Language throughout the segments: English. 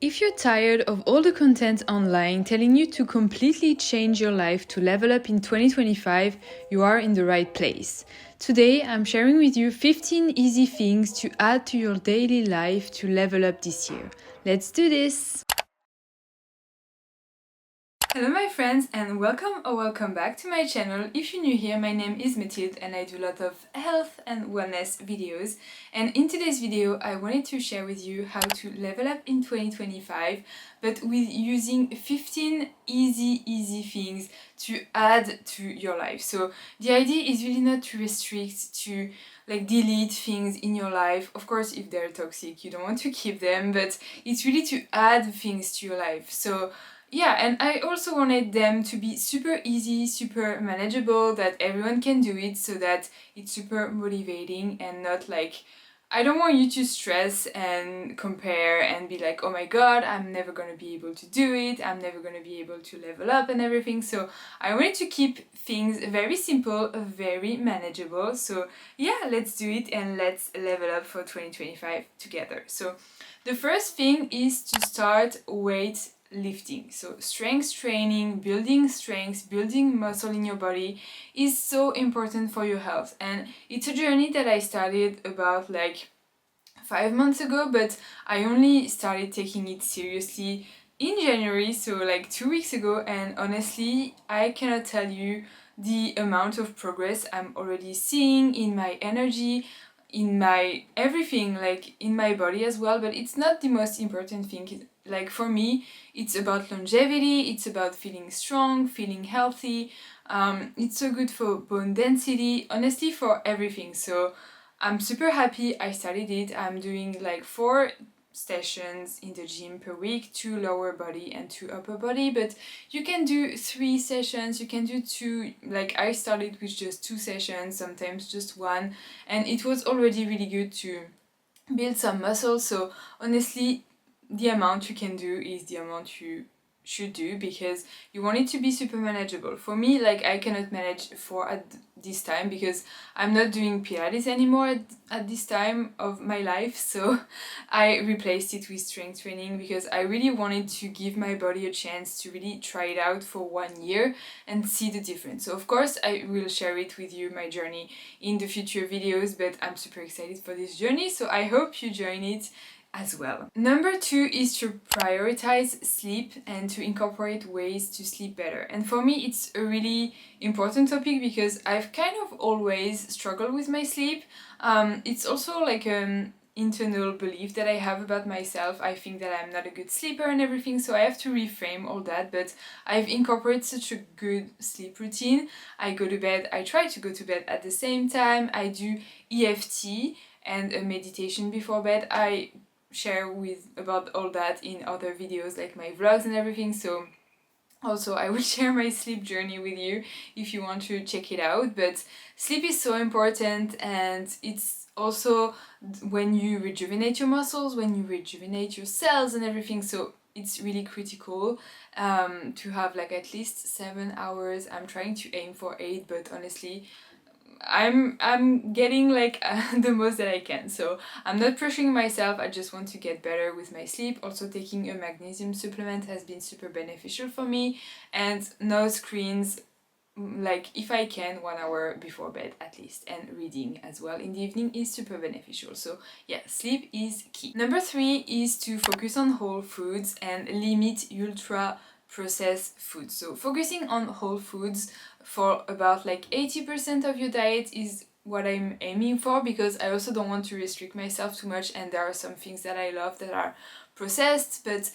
If you're tired of all the content online telling you to completely change your life to level up in 2025, you are in the right place. Today, I'm sharing with you 15 easy things to add to your daily life to level up this year. Let's do this! Hello my friends and welcome back to my channel. If you're new here, my name is Mathilde and I do a lot of health and wellness videos. And in today's video, I wanted to share with you how to level up in 2025, but with using 15 easy things to add to your life. So the idea is really not to restrict, to delete things in your life. Of course, if they're toxic, you don't want to keep them, but it's really to add things to your life. So yeah, and I also wanted them to be super easy, super manageable, that everyone can do it, so that it's super motivating and not like, I don't want you to stress and compare and be like, oh my god, I'm never gonna be able to do it, I'm never gonna be able to level up and everything. So I wanted to keep things very simple, very manageable. So yeah, let's do it and let's level up for 2025 together. So the first thing is to start weight lifting. So strength training, building strength, building muscle in your body is so important for your health. And it's a journey that I started about 5 months ago, but I only started taking it seriously in January, so 2 weeks ago. And honestly, I cannot tell you the amount of progress I'm already seeing in my energy, in my everything, in my body as well. But it's not the most important thing. For me, it's about longevity, it's about feeling strong, feeling healthy. It's so good for bone density, honestly, for everything. So I'm super happy I started it. I'm doing 4 sessions in the gym per week, 2 lower body and 2 upper body, but you can do 3 sessions, you can do 2. I started with just 2 sessions, sometimes just 1, and it was already really good to build some muscle. So honestly, the amount you can do is the amount you should do, because you want it to be super manageable. For me, I cannot manage 4 at this time because I'm not doing Pilates anymore at this time of my life. So I replaced it with strength training because I really wanted to give my body a chance to really try it out for 1 year and see the difference. So of course I will share it with you, my journey, in the future videos, but I'm super excited for this journey, so I hope you join it as well. Number 2 is to prioritize sleep and to incorporate ways to sleep better. And for me, it's a really important topic because I've kind of always struggled with my sleep. It's also an internal belief that I have about myself. I think that I'm not a good sleeper and everything, so I have to reframe all that. But I've incorporated such a good sleep routine. I try to go to bed at the same time. I do EFT and a meditation before bed. I share about all that in other videos, like my vlogs and everything. So also I will share my sleep journey with you if you want to check it out. But sleep is so important, and it's also when you rejuvenate your muscles, when you rejuvenate your cells and everything. So it's really critical to have at least 7 hours. I'm trying to aim for 8, but honestly I'm getting the most that I can, so I'm not pressuring myself. I just want to get better with my sleep. Also, taking a magnesium supplement has been super beneficial for me, and no screens, if I can, 1 hour before bed at least, and reading as well in the evening is super beneficial. So yeah, sleep is key. Number 3 is to focus on whole foods and limit ultra processed foods. So focusing on whole foods for about 80% of your diet is what I'm aiming for, because I also don't want to restrict myself too much, and there are some things that I love that are processed, but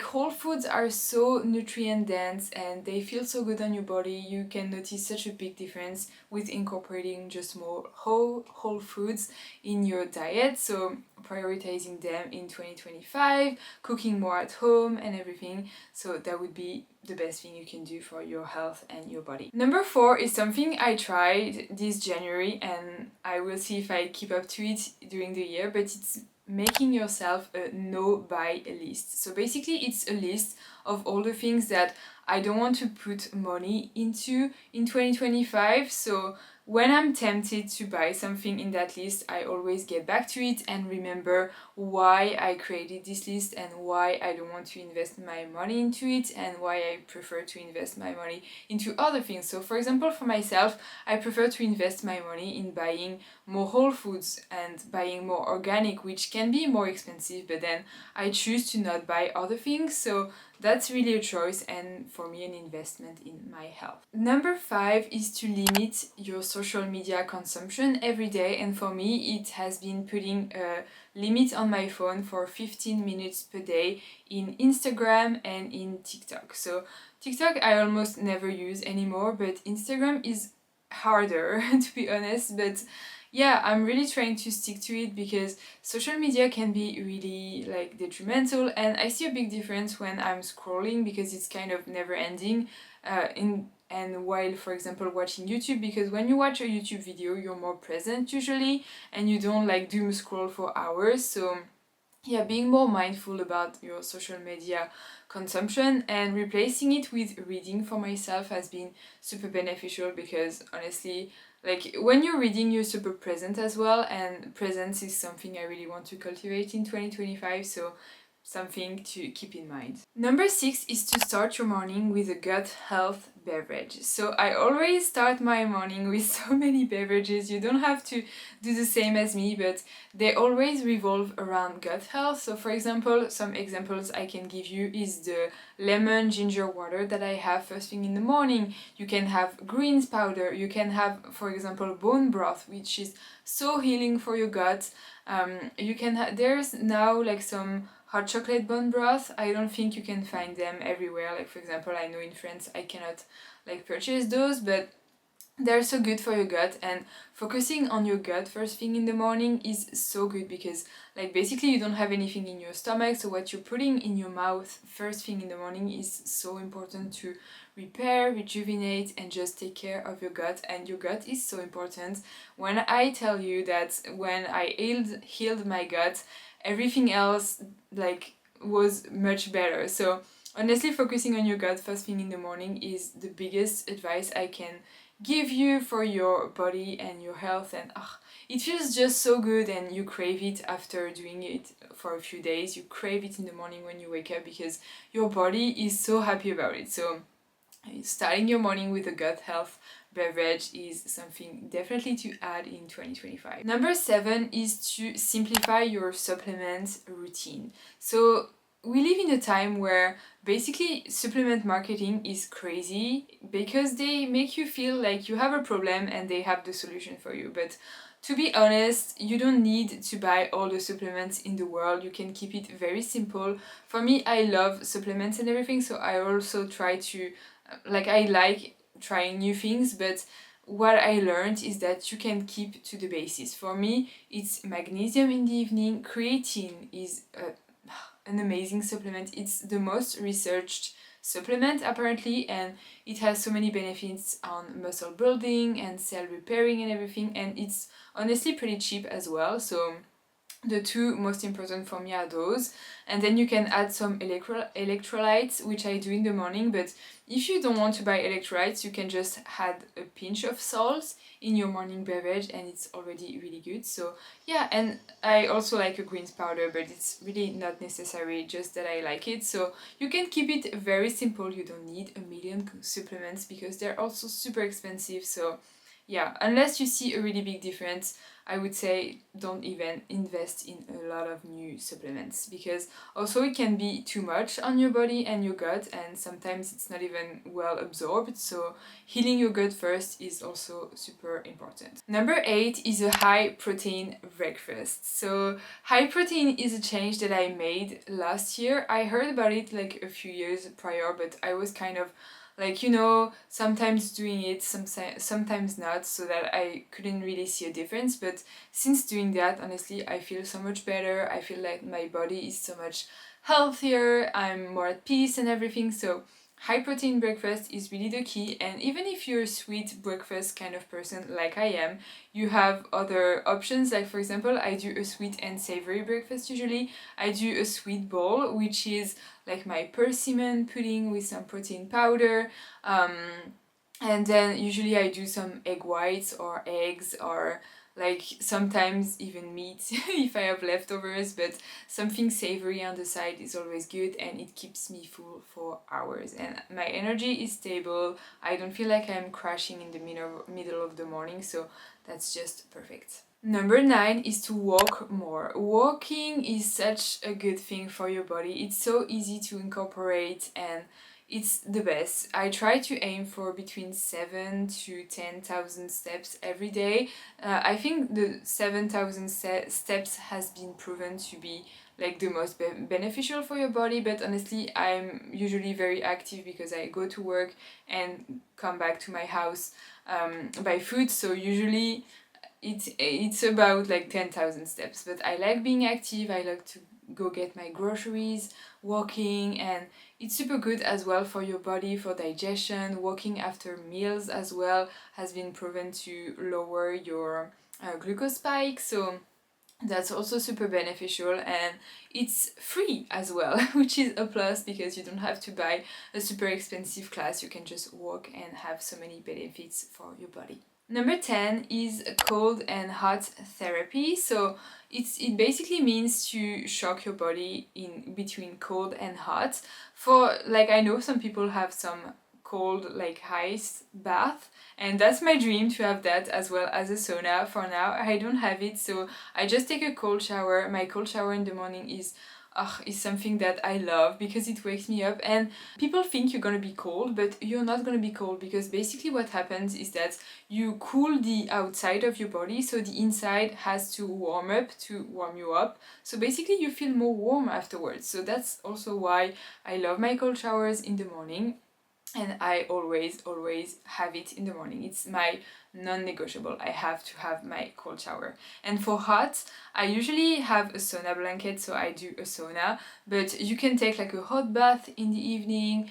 whole foods are so nutrient dense and they feel so good on your body. You can notice such a big difference with incorporating just more whole foods in your diet. So prioritizing them in 2025, cooking more at home and everything. So that would be the best thing you can do for your health and your body. Number 4 is something I tried this January, and I will see if I keep up to it during the year, but it's making yourself a no-buy list. So basically it's a list of all the things that I don't want to put money into in 2025. So when I'm tempted to buy something in that list, I always get back to it and remember why I created this list and why I don't want to invest my money into it and why I prefer to invest my money into other things. So for example, for myself, I prefer to invest my money in buying more whole foods and buying more organic, which can be more expensive, but then I choose to not buy other things. So that's really a choice and for me an investment in my health. Number 5 is to limit your social media consumption every day, and for me it has been putting a limit on my phone for 15 minutes per day in Instagram and in TikTok. So TikTok I almost never use anymore, but Instagram is harder to be honest, but yeah, I'm really trying to stick to it because social media can be really like detrimental, and I see a big difference when I'm scrolling because it's kind of never ending and while for example watching YouTube, because when you watch a YouTube video you're more present usually and you don't like doom scroll for hours. So yeah, being more mindful about your social media consumption and replacing it with reading for myself has been super beneficial, because honestly, like when you're reading you're super present as well, and presence is something I really want to cultivate in 2025, so something to keep in mind. Number 6 is to start your morning with a gut health beverage. So I always start my morning with so many beverages. You don't have to do the same as me, but they always revolve around gut health. So for example, some examples I can give you is the lemon ginger water that I have first thing in the morning. You can have greens powder. You can have, for example, bone broth, which is so healing for your gut. You can there's now like some hot chocolate bone broth. I don't think you can find them everywhere. Like for example, I know in France I cannot like purchase those, but they're so good for your gut, and focusing on your gut first thing in the morning is so good because like basically you don't have anything in your stomach, so what you're putting in your mouth first thing in the morning is so important to repair, rejuvenate, and just take care of your gut. And your gut is so important. When I tell you that when I healed my gut, everything else like was much better. So honestly, focusing on your gut first thing in the morning is the biggest advice I can give you for your body and your health, and it feels just so good, and you crave it after doing it for a few days. You crave it in the morning when you wake up because your body is so happy about it. So starting your morning with a gut health beverage is something definitely to add in 2025. Number 7 is to simplify your supplement routine. So we live in a time where basically supplement marketing is crazy because they make you feel like you have a problem and they have the solution for you. But to be honest, you don't need to buy all the supplements in the world. You can keep it very simple. For me, I love supplements and everything, so I also try to I like trying new things, but what I learned is that you can keep to the basis. For me, it's magnesium in the evening. Creatine is an amazing supplement. It's the most researched supplement apparently, and it has so many benefits on muscle building and cell repairing and everything, and it's honestly pretty cheap as well. So the two most important for me are those, and then you can add some electrolytes, which I do in the morning. But if you don't want to buy electrolytes, you can just add a pinch of salt in your morning beverage and it's already really good. So yeah, and I also like a greens powder, but it's really not necessary, just that I like it. So you can keep it very simple. You don't need a million supplements because they're also super expensive. So yeah, unless you see a really big difference, I would say don't even invest in a lot of new supplements, because also it can be too much on your body and your gut, and sometimes it's not even well absorbed. So healing your gut first is also super important. Number 8 is a high protein breakfast. So high protein is a change that I made last year. I heard about it like a few years prior, but I was kind of like, sometimes doing it, sometimes not, so that I couldn't really see a difference. But since doing that, honestly, I feel so much better. I feel like my body is so much healthier, I'm more at peace and everything. So high protein breakfast is really the key, and even if you're a sweet breakfast kind of person like I am, you have other options. Like for example, I do a sweet and savory breakfast usually. I do a sweet bowl, which is like my persimmon pudding with some protein powder. And then usually I do some egg whites or eggs, or like sometimes even meat if I have leftovers, but something savory on the side is always good, and it keeps me full for hours and my energy is stable. I don't feel like I'm crashing in the middle of the morning, so that's just perfect. Number 9 is to walk more. Walking is such a good thing for your body. It's so easy to incorporate and it's the best. I try to aim for between 7 to 10,000 steps every day. I think the 7,000 steps has been proven to be like the most beneficial for your body, but honestly I'm usually very active because I go to work and come back to my house by foot, so usually it's about like 10,000 steps, but I like being active. I like to go get my groceries, walking, and it's super good as well for your body, for digestion. Walking after meals as well has been proven to lower your glucose spike, so that's also super beneficial, and it's free as well which is a plus because you don't have to buy a super expensive class. You can just walk and have so many benefits for your body. Number 10 is cold and hot therapy. So it basically means to shock your body in between cold and hot. For like, I know some people have some cold like ice bath, and that's my dream to have that as well as a sauna. For now I don't have it, so I just take a cold shower. My cold shower in the morning is something that I love because it wakes me up, and people think you're gonna be cold, but you're not gonna be cold because basically what happens is that you cool the outside of your body, so the inside has to warm up to warm you up. So basically you feel more warm afterwards. So that's also why I love my cold showers in the morning, and I always have it in the morning. It's my non-negotiable. I have to have my cold shower. And for hot, I usually have a sauna blanket, so I do a sauna, but you can take like a hot bath in the evening.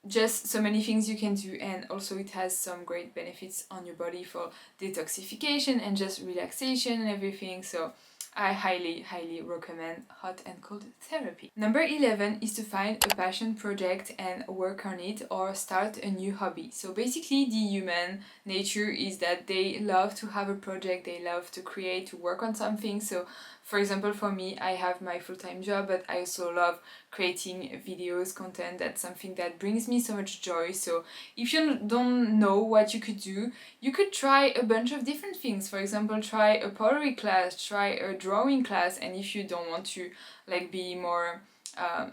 Just so many things you can do, and also it has some great benefits on your body for detoxification and just relaxation and everything. So I highly recommend hot and cold therapy. Number 11 is to find a passion project and work on it, or start a new hobby. So basically the human nature is that they love to have a project, they love to create, to work on something. So for example, for me, I have my full-time job, but I also love creating videos, content. That's something that brings me so much joy. So if you don't know what you could do, you could try a bunch of different things. For example, try a pottery class, try a drawing class, and if you don't want to like be more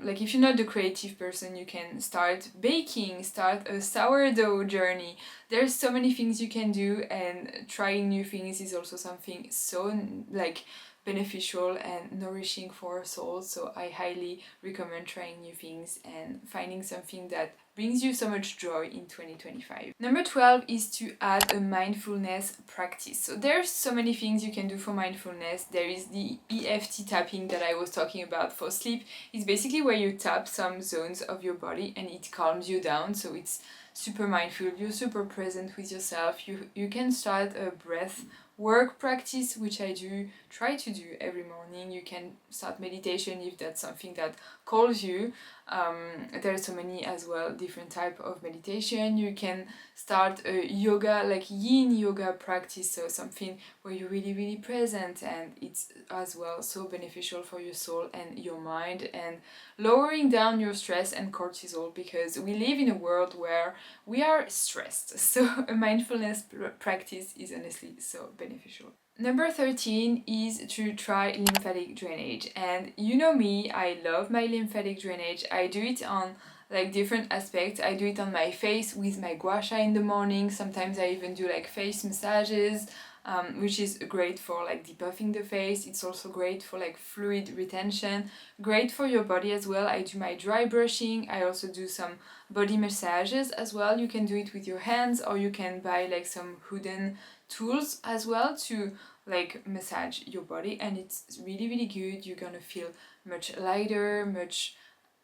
like if you're not the creative person, you can start baking, start a sourdough journey. There's so many things you can do, and trying new things is also something so like beneficial and nourishing for our souls. So I highly recommend trying new things and finding something that brings you so much joy in 2025. Number 12 is to add a mindfulness practice. So there's so many things you can do for mindfulness. There is the EFT tapping that I was talking about for sleep. It's basically where you tap some zones of your body and it calms you down. So it's super mindful, you're super present with yourself. You can start a breath work practice, which I try to do every morning. You can start meditation if that's something that calls you. There are so many as well different type of meditation. You can start a yoga, like yin yoga practice, so something where you're really present, and it's as well so beneficial for your soul and your mind, and lowering down your stress and cortisol, because we live in a world where we are stressed. So a mindfulness practice is honestly so beneficial. Number 13 is to try lymphatic drainage. And you know me, I love my lymphatic drainage. I do it on like different aspects. I do it on my face with my gua sha in the morning. Sometimes I even do like face massages, which is great for like depuffing the face. It's also great for like fluid retention, great for your body as well. I do my dry brushing. I also do some body massages as well. You can do it with your hands, or you can buy like some wooden tools as well to like massage your body, and it's really good. You're gonna feel much lighter, much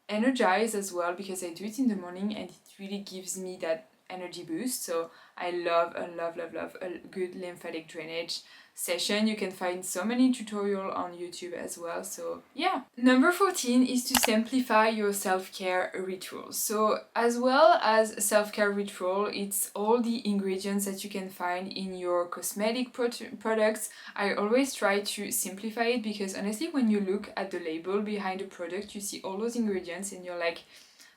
energized as well, because I do it in the morning and it really gives me that energy boost. So I love a good lymphatic drainage session. You can find so many tutorials on YouTube as well, so yeah. Number 14 is to simplify your self-care rituals. So as well as self-care ritual, it's all the ingredients that you can find in your cosmetic products. I always try to simplify it because honestly when you look at the label behind the product, you see all those ingredients and you're like,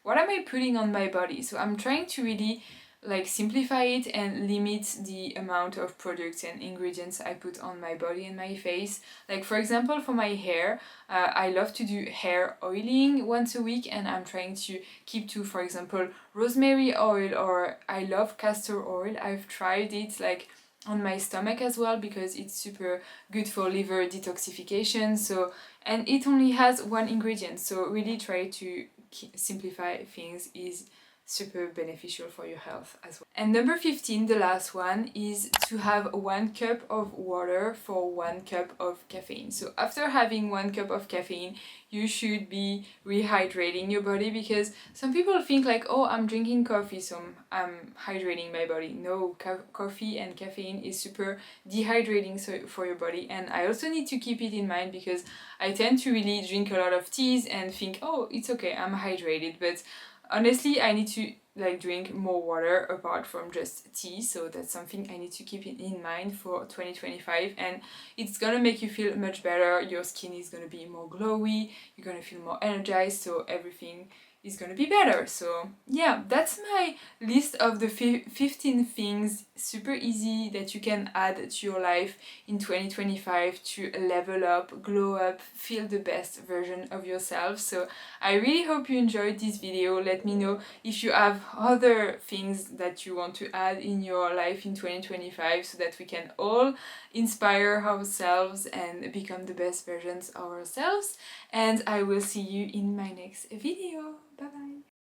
what am I putting on my body? So I'm trying to really like simplify it and limit the amount of products and ingredients I put on my body and my face. Like for example for my hair, I love to do hair oiling once a week, and I'm trying to keep to, for example, rosemary oil, or I love castor oil. I've tried it like on my stomach as well because it's super good for liver detoxification. So, and it only has one ingredient, so really try to simplify things is super beneficial for your health as well. And number 15, the last one, is to have 1 cup of water for 1 cup of caffeine. So after having 1 cup of caffeine, you should be rehydrating your body, because some people think like, oh, I'm drinking coffee so I'm hydrating my body. No, coffee and caffeine is super dehydrating for your body. And I also need to keep it in mind because I tend to really drink a lot of teas and think, oh, it's okay, I'm hydrated, but honestly I need to like drink more water apart from just tea. So that's something I need to keep in mind for 2025, and it's gonna make you feel much better. Your skin is gonna be more glowy, you're gonna feel more energized, so everything is gonna be better. So yeah, that's my list of the 15 things, super easy, that you can add to your life in 2025 to level up, glow up, feel the best version of yourself. So I really hope you enjoyed this video. Let me know if you have other things that you want to add in your life in 2025 so that we can all inspire ourselves and become the best versions of ourselves. And I will see you in my next video. Bye bye.